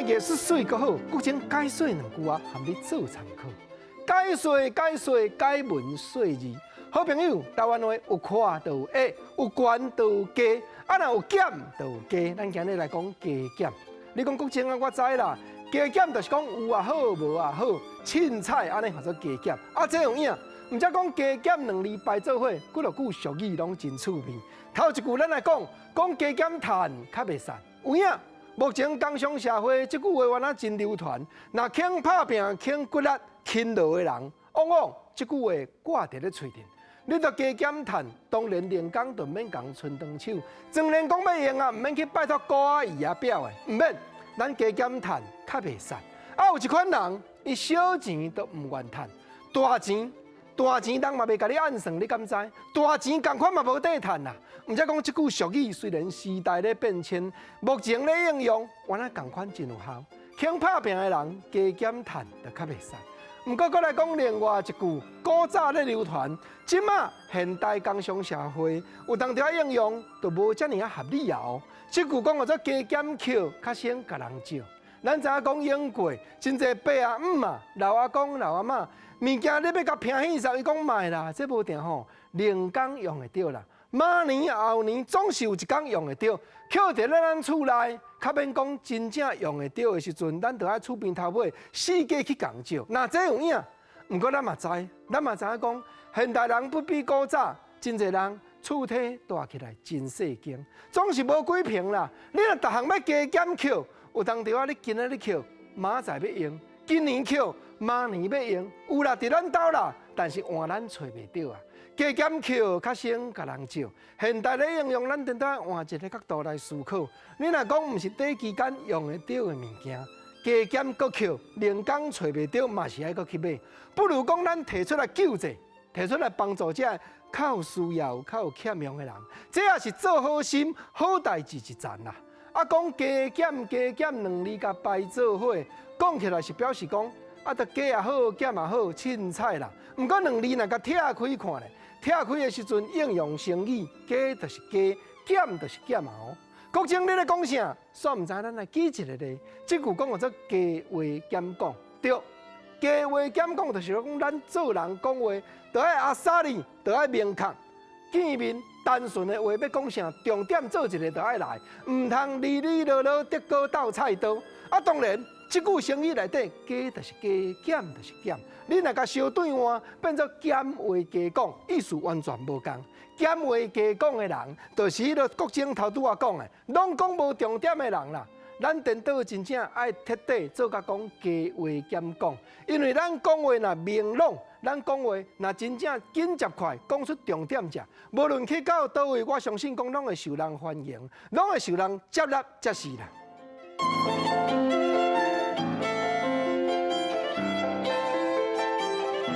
艺术水阁好，古今解说两句啊，含你做参考。解说解文说字，好朋友台湾话有看就有会，有悬就有加，啊若有减就有加。咱今日来讲加减。你讲古今啊，我知啦，加减就是讲有啊好，无啊好，凊彩安尼叫做加减。啊，这样影，毋则讲加减两字摆做伙，几落句俗语拢真趣味。头一句咱来讲加减赚较袂散，有影。目前工商社会，即句话原来真流传。若肯拍拼、肯骨力、勤劳的人，往往即句话挂伫咧嘴顶。你着加减赚，当然练功就免共伸长手。zw练讲要用啊，毋免去拜托姑阿姨啊表的，毋免。咱加减赚较袂散。啊，有一款人，伊小钱都毋愿赚，大钱人嘛袂甲你暗算，你敢知？大钱共款嘛无得赚啦。毋则讲即句俗语，虽然时代咧变迁，目前咧应用，原来共款真有效。肯拍拼的人，加减赚就较袂使。毋过，再来讲另外一句，古早咧流传，即马现代工商社会有当条应用，就无遮尔啊合理啊哦。即句讲叫做加减扣，较省甲人少。咱知影讲用过，真侪爸啊姆啊、老阿公老阿嬷，物件你要甲拼起时候，伊讲卖啦，这无定吼，零工用会着啦。明年后年总是有一天用会着，扣伫咱厝内，较免讲真正用会着的时阵，咱就爱厝边头尾四界去共借。那这有影，毋过咱嘛知影讲，现代人不比古早，真侪人厝体大起来真细间，总是无几平啦。你若逐项要加减扣，有当着啊，你今仔日扣，明仔载要用，今年扣，明年要用，有啦，伫咱兜啦，但是换咱找袂着啊。加减扣较省甲人少，现代咧应用，咱等待换一个角度来思考。你若讲毋是短期间用会着的物件，加减搁扣，零工找袂着，嘛是爱搁去买。不如讲咱提出来救济，提出来帮助这较有需要、较有欠用的人，这也是做好心、好代志一赞啦。啊，讲加减两字甲摆做伙，讲起来是表示讲，啊，得加也好，减也好，凊彩啦。毋过两字若甲拆开看咧。拆开的时阵，应用成语，加就是加，减就是减嘛哦。国情你咧讲啥？煞毋知咱来记一个咧。即句讲叫做加话减讲，对。加话减讲就是讲咱做人讲话，就爱阿萨里，就爱明确、见面、单纯的话要讲啥，重点做一个就爱来，毋通哩哩落落得高斗菜刀。啊，当然。即句成语内底，加就是加，减就是减。你若甲相对换，变做减话加讲，意思完全无共。减话加讲的人，就是迄个国政头拄我讲的，拢讲无重点的人啦。咱颠倒真正爱彻底做甲讲加话减讲，因为咱讲话若明朗，咱讲话若真正紧接快，讲出重点者，无论去到倒位，我相信讲拢会受人欢迎，拢会受人接纳，才是啦。